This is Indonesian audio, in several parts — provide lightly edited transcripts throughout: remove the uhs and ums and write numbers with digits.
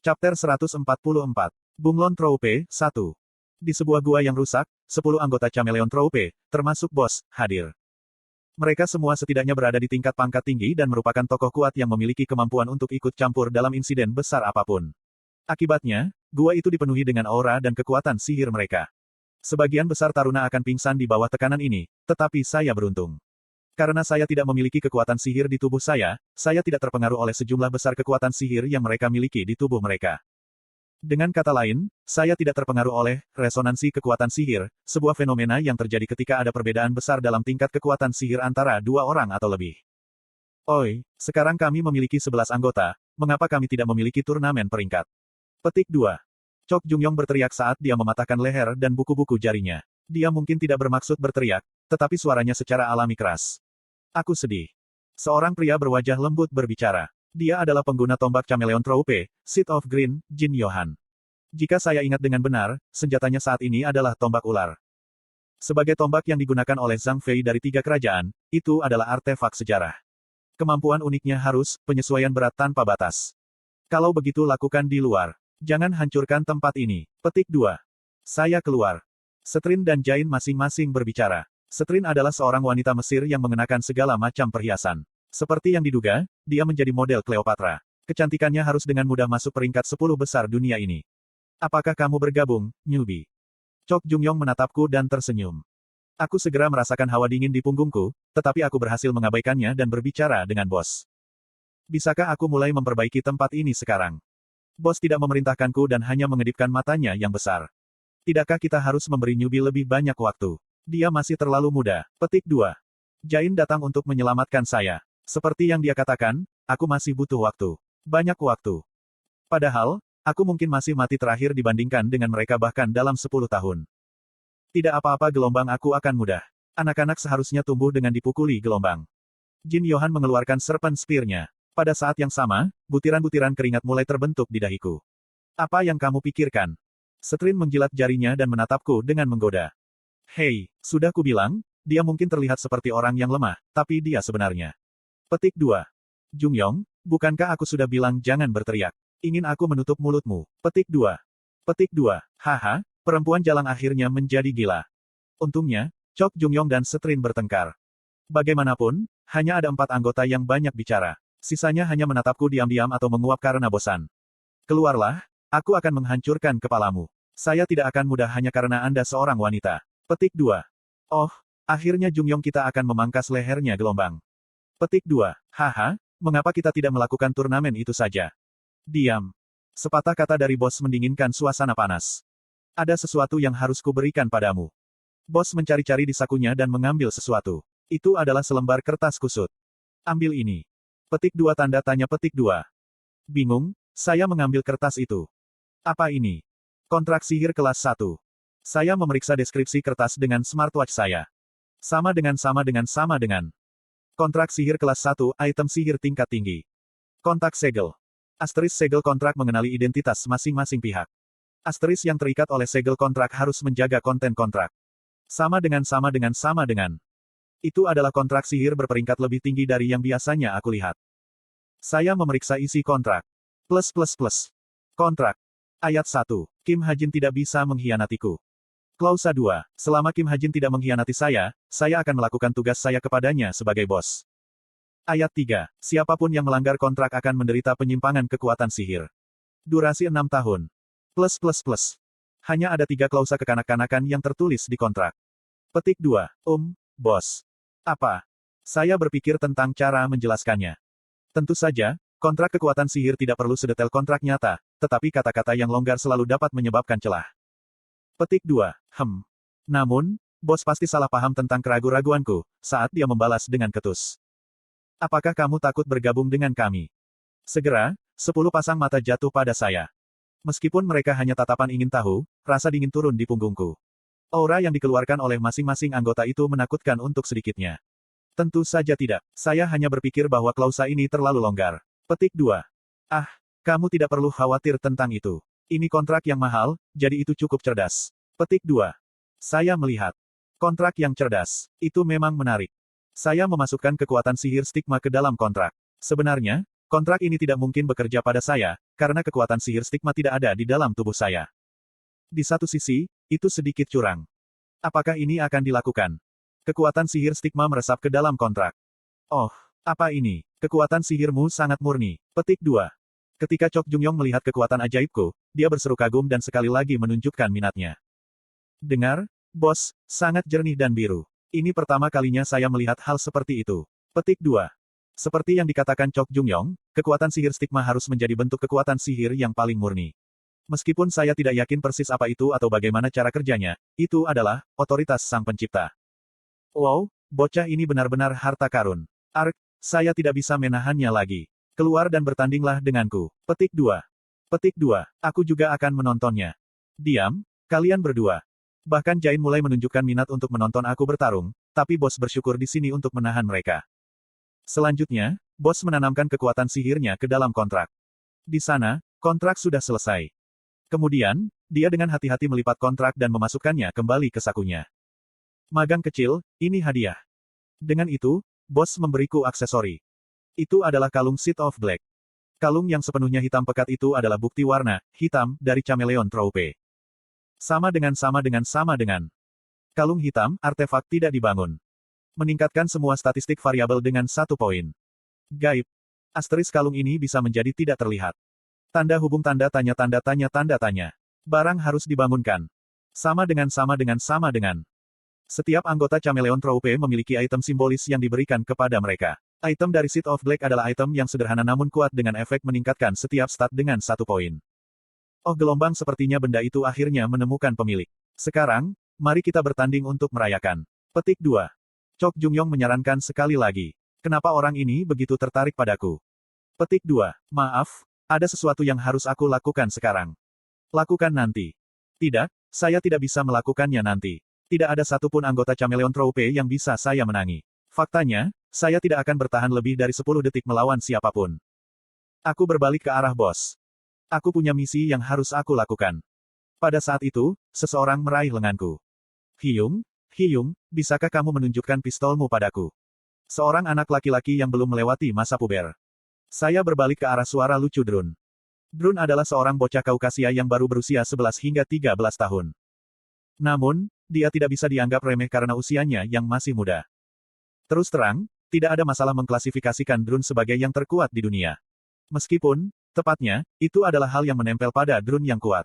Chapter 144. Bunglon Troupe, 1. Di sebuah gua yang rusak, 10 anggota Chameleon Troupe, termasuk bos, hadir. Mereka semua setidaknya berada di tingkat pangkat tinggi dan merupakan tokoh kuat yang memiliki kemampuan untuk ikut campur dalam insiden besar apapun. Akibatnya, gua itu dipenuhi dengan aura dan kekuatan sihir mereka. Sebagian besar taruna akan pingsan di bawah tekanan ini, tetapi saya beruntung. Karena saya tidak memiliki kekuatan sihir di tubuh saya tidak terpengaruh oleh sejumlah besar kekuatan sihir yang mereka miliki di tubuh mereka. Dengan kata lain, saya tidak terpengaruh oleh resonansi kekuatan sihir, sebuah fenomena yang terjadi ketika ada perbedaan besar dalam tingkat kekuatan sihir antara dua orang atau lebih. Oi, sekarang kami memiliki 11 anggota, mengapa kami tidak memiliki turnamen peringkat? Petik 2. Chok Jungyong berteriak saat dia mematahkan leher dan buku-buku jarinya. Dia mungkin tidak bermaksud berteriak, tetapi suaranya secara alami keras. Aku sedih. Seorang pria berwajah lembut berbicara. Dia adalah pengguna tombak Chameleon Troupe, Seed of Green, Jin Yohan. Jika saya ingat dengan benar, senjatanya saat ini adalah tombak ular. Sebagai tombak yang digunakan oleh Zhang Fei dari 3 kerajaan, itu adalah artefak sejarah. Kemampuan uniknya harus, penyesuaian berat tanpa batas. Kalau begitu lakukan di luar. Jangan hancurkan tempat ini. Petik 2. Saya keluar. Setrin dan Jain masing-masing berbicara. Setrin adalah seorang wanita Mesir yang mengenakan segala macam perhiasan. Seperti yang diduga, dia menjadi model Cleopatra. Kecantikannya harus dengan mudah masuk peringkat 10 besar dunia ini. Apakah kamu bergabung, newbie? Chok Jungyong menatapku dan tersenyum. Aku segera merasakan hawa dingin di punggungku, tetapi aku berhasil mengabaikannya dan berbicara dengan bos. Bisakah aku mulai memperbaiki tempat ini sekarang? Bos tidak memerintahkanku dan hanya mengedipkan matanya yang besar. Tidakkah kita harus memberi newbie lebih banyak waktu? Dia masih terlalu muda. Petik 2. Jain datang untuk menyelamatkan saya. Seperti yang dia katakan, aku masih butuh waktu. Banyak waktu. Padahal, aku mungkin masih mati terakhir dibandingkan dengan mereka bahkan dalam 10 tahun. Tidak apa-apa, gelombang aku akan mudah. Anak-anak seharusnya tumbuh dengan dipukuli gelombang. Jin Yohan mengeluarkan serpent spear-nya. Pada saat yang sama, butiran-butiran keringat mulai terbentuk di dahiku. Apa yang kamu pikirkan? Setrin menjilat jarinya dan menatapku dengan menggoda. Hei, sudah kubilang, dia mungkin terlihat seperti orang yang lemah, tapi dia sebenarnya. Petik 2. Jungyong, bukankah aku sudah bilang jangan berteriak? Ingin aku menutup mulutmu? Petik 2. Petik 2. Haha, perempuan jalang akhirnya menjadi gila. Untungnya, Chok Jungyong dan Setrin bertengkar. Bagaimanapun, hanya ada 4 anggota yang banyak bicara. Sisanya hanya menatapku diam-diam atau menguap karena bosan. Keluarlah, aku akan menghancurkan kepalamu. Saya tidak akan mudah hanya karena Anda seorang wanita. Petik 2. Oh, akhirnya Jungyong kita akan memangkas lehernya gelombang. Petik 2. Haha, mengapa kita tidak melakukan turnamen itu saja? Diam. Sepatah kata dari bos mendinginkan suasana panas. Ada sesuatu yang harus kuberikan padamu. Bos mencari-cari di sakunya dan mengambil sesuatu. Itu adalah selembar kertas kusut. Ambil ini. Petik 2 tanda tanya petik 2. Bingung, saya mengambil kertas itu. Apa ini? Kontrak sihir kelas 1. Saya memeriksa deskripsi kertas dengan smartwatch saya. Sama dengan. Kontrak sihir kelas 1, item sihir tingkat tinggi. Kontak segel. Asteris segel kontrak mengenali identitas masing-masing pihak. Asteris yang terikat oleh segel kontrak harus menjaga konten kontrak. Sama dengan. Itu adalah kontrak sihir berperingkat lebih tinggi dari yang biasanya aku lihat. Saya memeriksa isi kontrak. Kontrak. Ayat 1. Kim Hajin tidak bisa mengkhianatiku. Klausa 2. Selama Kim Hajin tidak mengkhianati saya akan melakukan tugas saya kepadanya sebagai bos. Ayat 3. Siapapun yang melanggar kontrak akan menderita penyimpangan kekuatan sihir. Durasi 6 tahun. Hanya ada 3 klausa kekanak-kanakan yang tertulis di kontrak. Petik 2. Bos. Apa? Saya berpikir tentang cara menjelaskannya. Tentu saja, kontrak kekuatan sihir tidak perlu sedetail kontrak nyata, tetapi kata-kata yang longgar selalu dapat menyebabkan celah. Petik 2. Namun, bos pasti salah paham tentang keraguan-raguanku, saat dia membalas dengan ketus. Apakah kamu takut bergabung dengan kami? Segera, 10 pasang mata jatuh pada saya. Meskipun mereka hanya tatapan ingin tahu, rasa dingin turun di punggungku. Aura yang dikeluarkan oleh masing-masing anggota itu menakutkan untuk sedikitnya. Tentu saja tidak. Saya hanya berpikir bahwa klausa ini terlalu longgar. Petik 2. Kamu tidak perlu khawatir tentang itu. Ini kontrak yang mahal, jadi itu cukup cerdas. Petik 2. Saya melihat. Kontrak yang cerdas. Itu memang menarik. Saya memasukkan kekuatan sihir stigma ke dalam kontrak. Sebenarnya, Kontrak ini tidak mungkin bekerja pada saya, karena kekuatan sihir stigma tidak ada di dalam tubuh saya. Di satu sisi, itu sedikit curang. Apakah ini akan dilakukan? Kekuatan sihir stigma meresap ke dalam kontrak. Oh, apa ini? Kekuatan sihirmu sangat murni. Petik 2. Ketika Chok Jungyong melihat kekuatan ajaibku, dia berseru kagum dan sekali lagi menunjukkan minatnya. Dengar, bos, sangat jernih dan biru. Ini pertama kalinya saya melihat hal seperti itu. Petik 2. Seperti yang dikatakan Chok Jungyong, kekuatan sihir stigma harus menjadi bentuk kekuatan sihir yang paling murni. Meskipun saya tidak yakin persis apa itu atau bagaimana cara kerjanya, itu adalah otoritas sang pencipta. Wow, bocah ini benar-benar harta karun. Ark, saya tidak bisa menahannya lagi. Keluar dan bertandinglah denganku. Petik 2. Petik 2. Aku juga akan menontonnya. Diam, kalian berdua. Bahkan Jain mulai menunjukkan minat untuk menonton aku bertarung, tapi bos bersyukur di sini untuk menahan mereka. Selanjutnya, bos menanamkan kekuatan sihirnya ke dalam kontrak. Di sana, kontrak sudah selesai. Kemudian, dia dengan hati-hati melipat kontrak dan memasukkannya kembali ke sakunya. Magang kecil, ini hadiah. Dengan itu, bos memberiku aksesori. Itu adalah kalung Seed of Black. Kalung yang sepenuhnya hitam pekat itu adalah bukti warna hitam dari Chameleon Troupe. Sama dengan. Kalung hitam, artefak tidak dibangun. Meningkatkan semua statistik variabel dengan 1 poin. Gaib. Asterisk kalung ini bisa menjadi tidak terlihat. Tanda hubung tanda tanya. Barang harus dibangunkan. Sama dengan. Setiap anggota Chameleon Troupe memiliki item simbolis yang diberikan kepada mereka. Item dari Seed of Black adalah item yang sederhana namun kuat dengan efek meningkatkan setiap stat dengan 1 poin. Oh gelombang sepertinya benda itu akhirnya menemukan pemilik. Sekarang, mari kita bertanding untuk merayakan. Petik 2. Chok Jungyong menyarankan sekali lagi. Kenapa orang ini begitu tertarik padaku? Petik 2. Maaf, ada sesuatu yang harus aku lakukan sekarang. Lakukan nanti. Tidak, saya tidak bisa melakukannya nanti. Tidak ada satupun anggota Chameleon Troupe yang bisa saya menangi. Faktanya, saya tidak akan bertahan lebih dari 10 detik melawan siapapun. Aku berbalik ke arah bos. Aku punya misi yang harus aku lakukan. Pada saat itu, seseorang meraih lenganku. Hyung, bisakah kamu menunjukkan pistolmu padaku? Seorang anak laki-laki yang belum melewati masa puber. Saya berbalik ke arah suara lucu Drun. Drun adalah seorang bocah Kaukasia yang baru berusia 11 hingga 13 tahun. Namun, dia tidak bisa dianggap remeh karena usianya yang masih muda. Terus terang, tidak ada masalah mengklasifikasikan Drun sebagai yang terkuat di dunia. Meskipun, tepatnya, itu adalah hal yang menempel pada Drun yang kuat.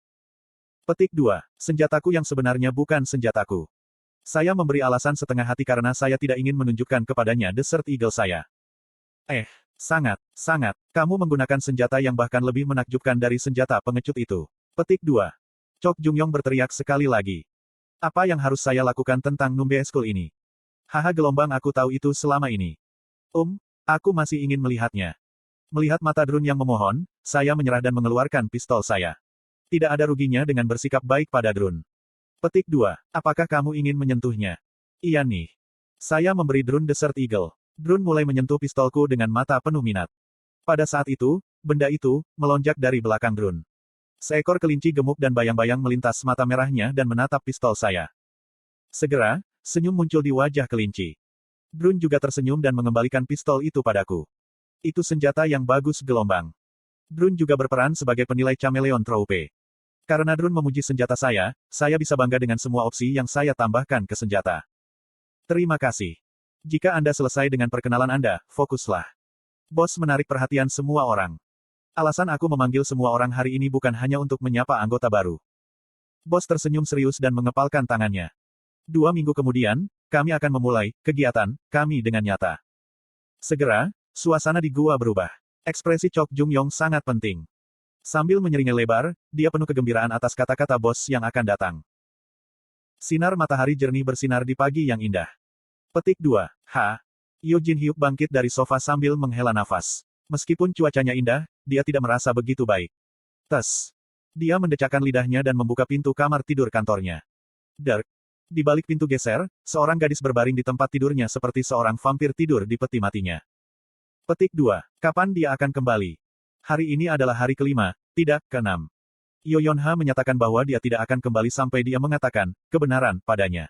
Petik 2. Senjataku yang sebenarnya bukan senjataku. Saya memberi alasan setengah hati karena saya tidak ingin menunjukkan kepadanya Desert Eagle saya. Sangat. Kamu menggunakan senjata yang bahkan lebih menakjubkan dari senjata pengecut itu. Petik 2. Chok Jungyong berteriak sekali lagi. Apa yang harus saya lakukan tentang Numbe School ini? Haha gelombang aku tahu itu selama ini. Aku masih ingin melihatnya. Melihat mata Drun yang memohon, saya menyerah dan mengeluarkan pistol saya. Tidak ada ruginya dengan bersikap baik pada Drun. Petik 2. Apakah kamu ingin menyentuhnya? Iya nih. Saya memberi Drun Desert Eagle. Drun mulai menyentuh pistolku dengan mata penuh minat. Pada saat itu, benda itu melonjak dari belakang Drun. Seekor kelinci gemuk dan bayang-bayang melintas mata merahnya dan menatap pistol saya. Segera, senyum muncul di wajah kelinci. Drun juga tersenyum dan mengembalikan pistol itu padaku. Itu senjata yang bagus gelombang. Drun juga berperan sebagai penilai Chameleon Troupe. Karena Drun memuji senjata saya bisa bangga dengan semua opsi yang saya tambahkan ke senjata. Terima kasih. Jika Anda selesai dengan perkenalan Anda, fokuslah. Bos menarik perhatian semua orang. Alasan aku memanggil semua orang hari ini bukan hanya untuk menyapa anggota baru. Bos tersenyum serius dan mengepalkan tangannya. 2 minggu kemudian, kami akan memulai kegiatan kami dengan nyata. Segera, suasana di gua berubah. Ekspresi Chok Jungyong sangat penting. Sambil menyeringai lebar, dia penuh kegembiraan atas kata-kata bos yang akan datang. Sinar matahari jernih bersinar di pagi yang indah. Petik 2. Yo Jin Hyuk bangkit dari sofa sambil menghela nafas. Meskipun cuacanya indah, dia tidak merasa begitu baik. Dia mendecakkan lidahnya dan membuka pintu kamar tidur kantornya. Dark. Di balik pintu geser, seorang gadis berbaring di tempat tidurnya seperti seorang vampir tidur di peti matinya. Petik 2. Kapan dia akan kembali? Hari ini adalah hari kelima, tidak ke-6. Yo Yonha menyatakan bahwa dia tidak akan kembali sampai dia mengatakan kebenaran padanya.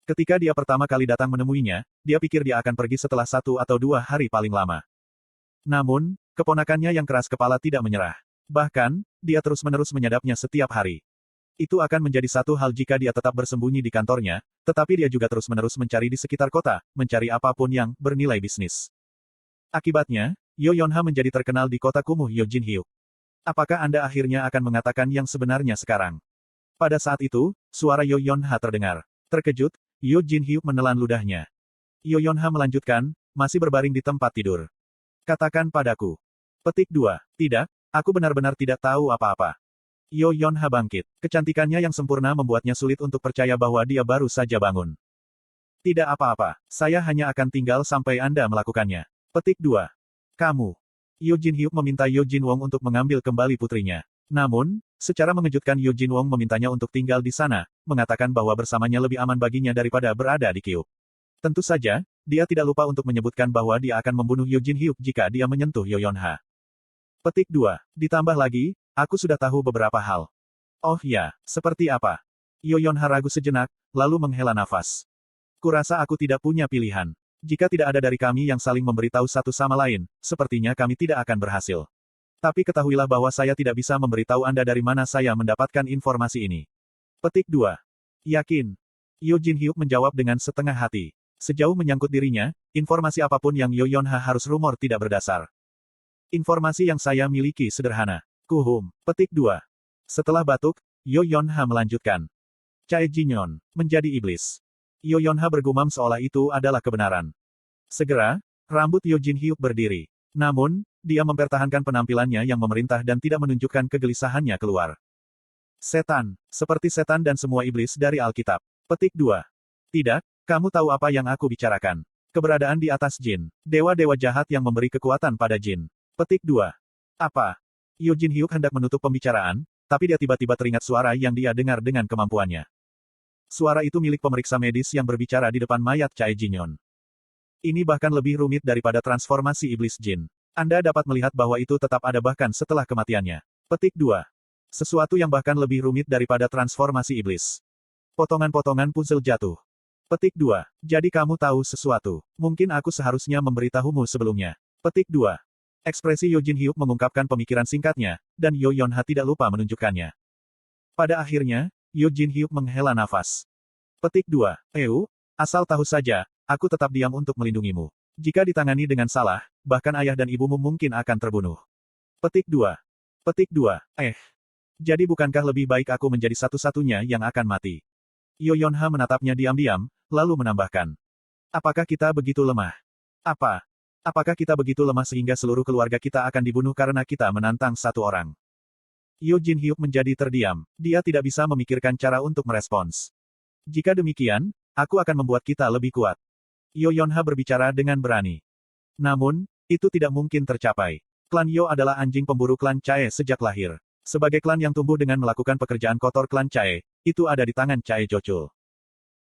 Ketika dia pertama kali datang menemuinya, dia pikir dia akan pergi setelah 1 atau 2 hari paling lama. Namun, keponakannya yang keras kepala tidak menyerah. Bahkan, dia terus-menerus menyadapnya setiap hari. Itu akan menjadi satu hal jika dia tetap bersembunyi di kantornya, tetapi dia juga terus-menerus mencari di sekitar kota, mencari apapun yang bernilai bisnis. Akibatnya, Yo Yonha menjadi terkenal di kota kumuh Yo Jinhyuk. Apakah Anda akhirnya akan mengatakan yang sebenarnya sekarang? Pada saat itu, suara Yo Yonha terdengar. Terkejut, Yo Jinhyuk menelan ludahnya. Yo Yonha melanjutkan, masih berbaring di tempat tidur. Katakan padaku. Petik 2. Tidak, aku benar-benar tidak tahu apa-apa. Yo Yonha bangkit. Kecantikannya yang sempurna membuatnya sulit untuk percaya bahwa dia baru saja bangun. Tidak apa-apa, saya hanya akan tinggal sampai Anda melakukannya. Petik 2. Kamu. Yo Jinhyuk meminta Yo Jinwong untuk mengambil kembali putrinya. Namun, secara mengejutkan Yo Jinwong memintanya untuk tinggal di sana, mengatakan bahwa bersamanya lebih aman baginya daripada berada di Kyuk. Tentu saja, dia tidak lupa untuk menyebutkan bahwa dia akan membunuh Yo Jinhyuk jika dia menyentuh Yo Yonha. Petik 2. Ditambah lagi, aku sudah tahu beberapa hal. Oh ya, seperti apa? Yo Yonha ragu sejenak, lalu menghela nafas. Kurasa aku tidak punya pilihan. Jika tidak ada dari kami yang saling memberitahu satu sama lain, sepertinya kami tidak akan berhasil. Tapi ketahuilah bahwa saya tidak bisa memberitahu Anda dari mana saya mendapatkan informasi ini. Petik 2. Yakin? Yo Jinhyuk menjawab dengan setengah hati. Sejauh menyangkut dirinya, informasi apapun yang Yo Yonha harus rumor tidak berdasar. Informasi yang saya miliki sederhana. Kuhum. Petik 2. Setelah batuk, Yo Yonha melanjutkan. Chae Jinyon, menjadi iblis. Yo Yonha bergumam seolah itu adalah kebenaran. Segera, rambut Yo Jinhyuk berdiri. Namun, dia mempertahankan penampilannya yang memerintah dan tidak menunjukkan kegelisahannya keluar. Setan, seperti setan dan semua iblis dari Alkitab. Petik 2. Tidak, kamu tahu apa yang aku bicarakan. Keberadaan di atas jin. Dewa-dewa jahat yang memberi kekuatan pada jin. Petik 2. Apa? Yo Jinhyuk hendak menutup pembicaraan, tapi dia tiba-tiba teringat suara yang dia dengar dengan kemampuannya. Suara itu milik pemeriksa medis yang berbicara di depan mayat Chae Jinyon. Ini bahkan lebih rumit daripada transformasi iblis jin. Anda dapat melihat bahwa itu tetap ada bahkan setelah kematiannya. Petik 2. Sesuatu yang bahkan lebih rumit daripada transformasi iblis. Potongan-potongan puzzle jatuh. Petik 2. Jadi kamu tahu sesuatu. Mungkin aku seharusnya memberitahumu sebelumnya. Petik 2. Ekspresi Yo Jinhyuk mengungkapkan pemikiran singkatnya, dan Yo Yonha tidak lupa menunjukkannya. Pada akhirnya, Yo Jinhyuk menghela nafas. Petik 2. Asal tahu saja, aku tetap diam untuk melindungimu. Jika ditangani dengan salah, bahkan ayah dan ibumu mungkin akan terbunuh. Petik 2. Petik 2. Jadi bukankah lebih baik aku menjadi satu-satunya yang akan mati? Yo Yonha menatapnya diam-diam, lalu menambahkan. Apakah kita begitu lemah? Apakah kita begitu lemah sehingga seluruh keluarga kita akan dibunuh karena kita menantang satu orang? Yo Jinhyuk menjadi terdiam. Dia tidak bisa memikirkan cara untuk merespons. Jika demikian, aku akan membuat kita lebih kuat. Yo Yonha berbicara dengan berani. Namun, itu tidak mungkin tercapai. Klan Yo adalah anjing pemburu klan Chae sejak lahir. Sebagai klan yang tumbuh dengan melakukan pekerjaan kotor klan Chae, itu ada di tangan Chae Jochul.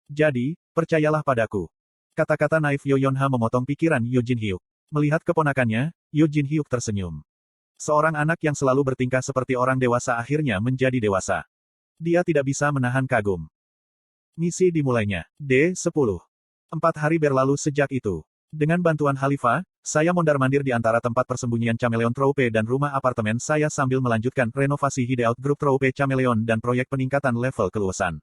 Jadi, percayalah padaku. Kata-kata naif Yo Yonha memotong pikiran Yo Jinhyuk. Melihat keponakannya, Yo Jinhyuk tersenyum. Seorang anak yang selalu bertingkah seperti orang dewasa akhirnya menjadi dewasa. Dia tidak bisa menahan kagum. Misi dimulainya. D10. 4 hari berlalu sejak itu. Dengan bantuan Khalifah, saya mondar-mandir di antara tempat persembunyian Chameleon Troupe dan rumah apartemen saya sambil melanjutkan renovasi Hideout Group Troupe Chameleon dan proyek peningkatan level keluasan.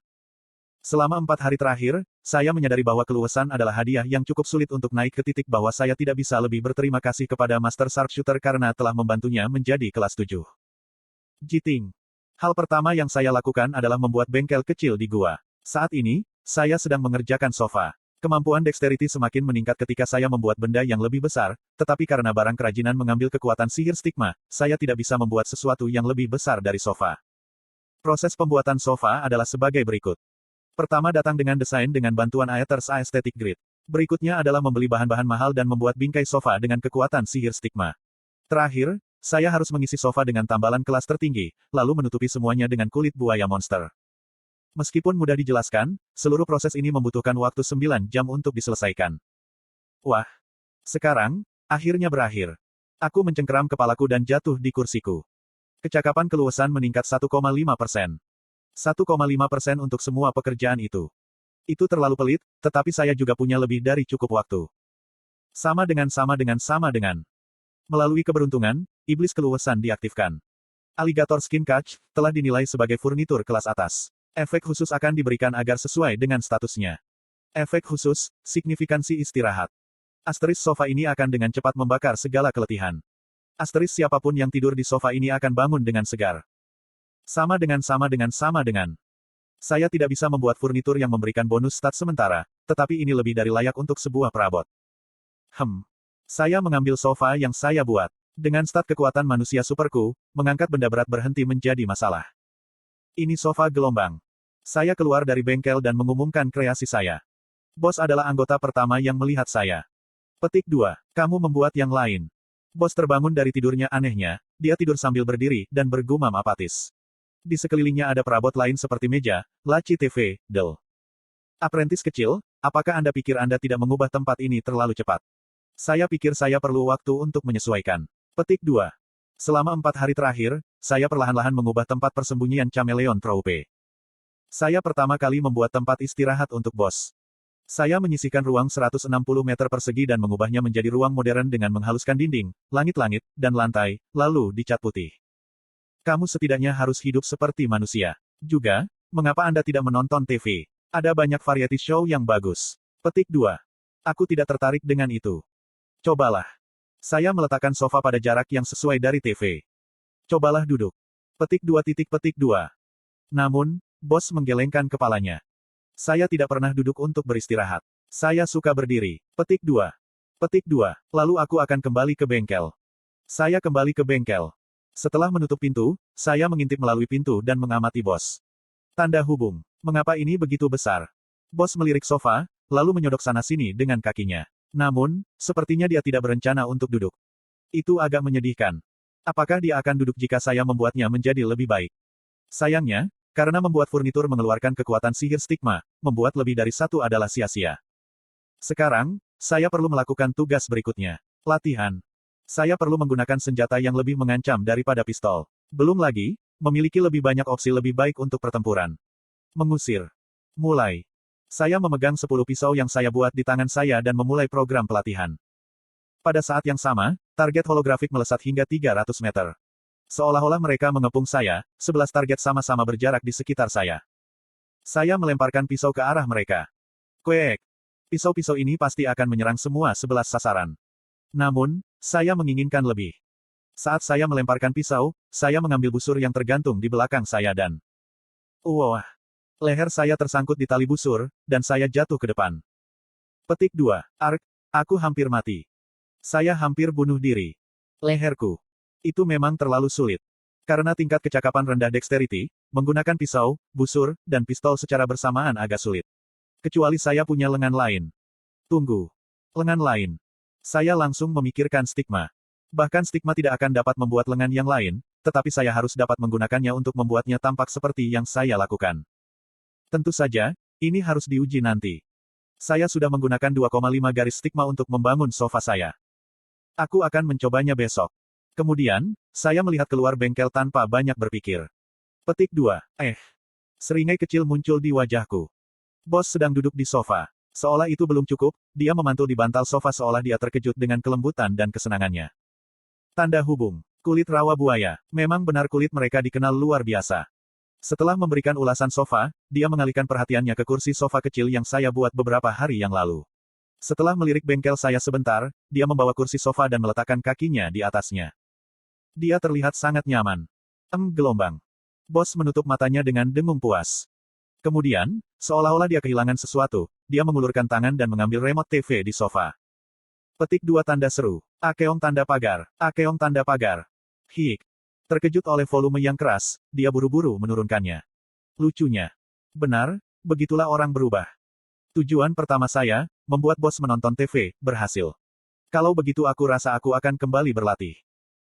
Selama 4 hari terakhir, saya menyadari bahwa keluasan adalah hadiah yang cukup sulit untuk naik ke titik bahwa saya tidak bisa lebih berterima kasih kepada Master Sharpshooter karena telah membantunya menjadi kelas 7. Jiting. Hal pertama yang saya lakukan adalah membuat bengkel kecil di gua. Saat ini, saya sedang mengerjakan sofa. Kemampuan dexterity semakin meningkat ketika saya membuat benda yang lebih besar, tetapi karena barang kerajinan mengambil kekuatan sihir stigma, saya tidak bisa membuat sesuatu yang lebih besar dari sofa. Proses pembuatan sofa adalah sebagai berikut. Pertama datang dengan desain dengan bantuan Aether's Aesthetic Grid. Berikutnya adalah membeli bahan-bahan mahal dan membuat bingkai sofa dengan kekuatan sihir stigma. Terakhir, saya harus mengisi sofa dengan tambalan kelas tertinggi, lalu menutupi semuanya dengan kulit buaya monster. Meskipun mudah dijelaskan, seluruh proses ini membutuhkan waktu 9 jam untuk diselesaikan. Wah! Sekarang, akhirnya berakhir. Aku mencengkeram kepalaku dan jatuh di kursiku. Kecakapan keluasan meningkat 1,5%. 1,5% untuk semua pekerjaan itu. Itu terlalu pelit, tetapi saya juga punya lebih dari cukup waktu. Sama dengan. Melalui keberuntungan, iblis keluasan diaktifkan. Alligator Skin Couch telah dinilai sebagai furnitur kelas atas. Efek khusus akan diberikan agar sesuai dengan statusnya. Efek khusus, signifikansi istirahat. Asteris sofa ini akan dengan cepat membakar segala keletihan. Asteris siapapun yang tidur di sofa ini akan bangun dengan segar. Sama dengan. Saya tidak bisa membuat furnitur yang memberikan bonus stat sementara, tetapi ini lebih dari layak untuk sebuah perabot. Saya mengambil sofa yang saya buat. Dengan stat kekuatan manusia superku, mengangkat benda berat berhenti menjadi masalah. Ini sofa gelombang. Saya keluar dari bengkel dan mengumumkan kreasi saya. Bos adalah anggota pertama yang melihat saya. Petik 2. Kamu membuat yang lain. Bos terbangun dari tidurnya anehnya, dia tidur sambil berdiri, dan bergumam apatis. Di sekelilingnya ada perabot lain seperti meja, laci TV, del. Apprentice kecil, apakah Anda pikir Anda tidak mengubah tempat ini terlalu cepat? Saya pikir saya perlu waktu untuk menyesuaikan. Petik 2. Selama 4 hari terakhir, saya perlahan-lahan mengubah tempat persembunyian Chameleon Troupe. Saya pertama kali membuat tempat istirahat untuk bos. Saya menyisihkan ruang 160 meter persegi dan mengubahnya menjadi ruang modern dengan menghaluskan dinding, langit-langit, dan lantai, lalu dicat putih. Kamu setidaknya harus hidup seperti manusia. Juga, mengapa Anda tidak menonton TV? Ada banyak variety show yang bagus. Petik 2. Aku tidak tertarik dengan itu. Cobalah. Saya meletakkan sofa pada jarak yang sesuai dari TV. Cobalah duduk. Petik 2. Namun, bos menggelengkan kepalanya. Saya tidak pernah duduk untuk beristirahat. Saya suka berdiri. Petik 2. Lalu aku akan kembali ke bengkel. Saya kembali ke bengkel. Setelah menutup pintu, saya mengintip melalui pintu dan mengamati bos. Tanda hubung. Mengapa ini begitu besar? Bos melirik sofa, lalu menyodok sana-sini dengan kakinya. Namun, sepertinya dia tidak berencana untuk duduk. Itu agak menyedihkan. Apakah dia akan duduk jika saya membuatnya menjadi lebih baik? Sayangnya, karena membuat furnitur mengeluarkan kekuatan sihir stigma, membuat lebih dari satu adalah sia-sia. Sekarang, saya perlu melakukan tugas berikutnya. Latihan. Saya perlu menggunakan senjata yang lebih mengancam daripada pistol. Belum lagi, memiliki lebih banyak opsi lebih baik untuk pertempuran. Mengusir. Mulai. Saya memegang 10 pisau yang saya buat di tangan saya dan memulai program pelatihan. Pada saat yang sama, target holografik melesat hingga 300 meter. Seolah-olah mereka mengepung saya, 11 target sama-sama berjarak di sekitar saya. Saya melemparkan pisau ke arah mereka. Kuek. Pisau-pisau ini pasti akan menyerang semua 11 sasaran. Namun, saya menginginkan lebih. Saat saya melemparkan pisau, saya mengambil busur yang tergantung di belakang saya dan... Wah! Leher saya tersangkut di tali busur, dan saya jatuh ke depan. Petik 2. Ark, aku hampir mati. Saya hampir bunuh diri. Leherku. Itu memang terlalu sulit. Karena tingkat kecakapan rendah dexterity, menggunakan pisau, busur, dan pistol secara bersamaan agak sulit. Kecuali saya punya lengan lain. Tunggu. Lengan lain. Saya langsung memikirkan stigma. Bahkan stigma tidak akan dapat membuat lengan yang lain, tetapi saya harus dapat menggunakannya untuk membuatnya tampak seperti yang saya lakukan. Tentu saja, ini harus diuji nanti. Saya sudah menggunakan 2,5 garis stigma untuk membangun sofa saya. Aku akan mencobanya besok. Kemudian, saya melihat keluar bengkel tanpa banyak berpikir. Petik 2. Seringai kecil muncul di wajahku. Bos sedang duduk di sofa. Seolah itu belum cukup, dia memantul di bantal sofa seolah dia terkejut dengan kelembutan dan kesenangannya. Tanda hubung. Kulit rawa buaya. Memang benar kulit mereka dikenal luar biasa. Setelah memberikan ulasan sofa, dia mengalihkan perhatiannya ke kursi sofa kecil yang saya buat beberapa hari yang lalu. Setelah melirik bengkel saya sebentar, dia membawa kursi sofa dan meletakkan kakinya di atasnya. Dia terlihat sangat nyaman. Gelombang. Bos menutup matanya dengan dengung puas. Kemudian, seolah-olah dia kehilangan sesuatu, dia mengulurkan tangan dan mengambil remote TV di sofa. Petik 2 tanda seru. Akeong tanda pagar. Akeong tanda pagar. Hik. Terkejut oleh volume yang keras, dia buru-buru menurunkannya. Lucunya. Benar, begitulah orang berubah. Tujuan pertama saya, membuat bos menonton TV, berhasil. Kalau begitu aku rasa aku akan kembali berlatih.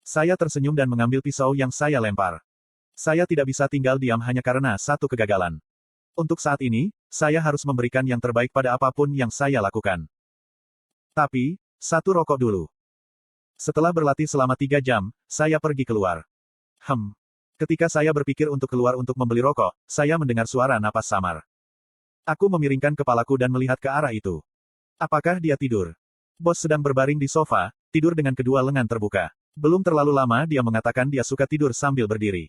Saya tersenyum dan mengambil pisau yang saya lempar. Saya tidak bisa tinggal diam hanya karena satu kegagalan. Untuk saat ini, saya harus memberikan yang terbaik pada apapun yang saya lakukan. Tapi, satu rokok dulu. Setelah berlatih selama 3 jam, saya pergi keluar. Ketika saya berpikir untuk keluar untuk membeli rokok, saya mendengar suara napas samar. Aku memiringkan kepalaku dan melihat ke arah itu. Apakah dia tidur? Bos sedang berbaring di sofa, tidur dengan kedua lengan terbuka. Belum terlalu lama dia mengatakan dia suka tidur sambil berdiri.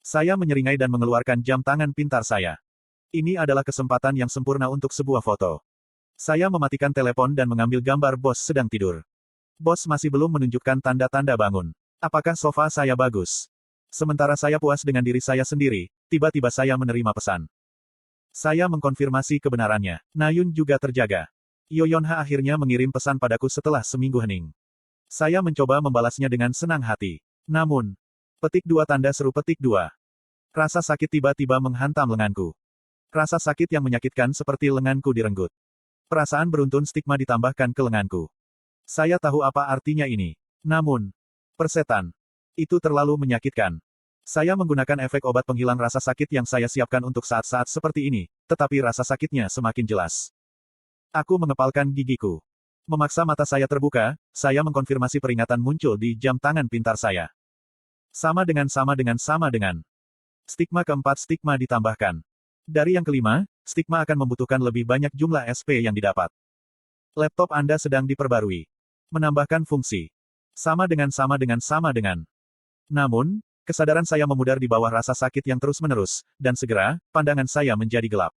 Saya menyeringai dan mengeluarkan jam tangan pintar saya. Ini adalah kesempatan yang sempurna untuk sebuah foto. Saya mematikan telepon dan mengambil gambar bos sedang tidur. Bos masih belum menunjukkan tanda-tanda bangun. Apakah sofa saya bagus? Sementara saya puas dengan diri saya sendiri, tiba-tiba saya menerima pesan. Saya mengkonfirmasi kebenarannya. Nayun juga terjaga. Yoyonha akhirnya mengirim pesan padaku setelah seminggu hening. Saya mencoba membalasnya dengan senang hati. Namun, petik 2 tanda seru petik 2. Rasa sakit tiba-tiba menghantam lenganku. Rasa sakit yang menyakitkan seperti lenganku direnggut. Perasaan beruntun stigma ditambahkan ke lenganku. Saya tahu apa artinya ini. Namun, persetan. Itu terlalu menyakitkan. Saya menggunakan efek obat penghilang rasa sakit yang saya siapkan untuk saat-saat seperti ini, tetapi rasa sakitnya semakin jelas. Aku mengepalkan gigiku. Memaksa mata saya terbuka, saya mengkonfirmasi peringatan muncul di jam tangan pintar saya. Sama dengan. Stigma keempat stigma ditambahkan. Dari yang kelima, stigma akan membutuhkan lebih banyak jumlah SP yang didapat. Laptop Anda sedang diperbarui. Menambahkan fungsi. Sama dengan. Namun, kesadaran saya memudar di bawah rasa sakit yang terus-menerus, dan segera, pandangan saya menjadi gelap.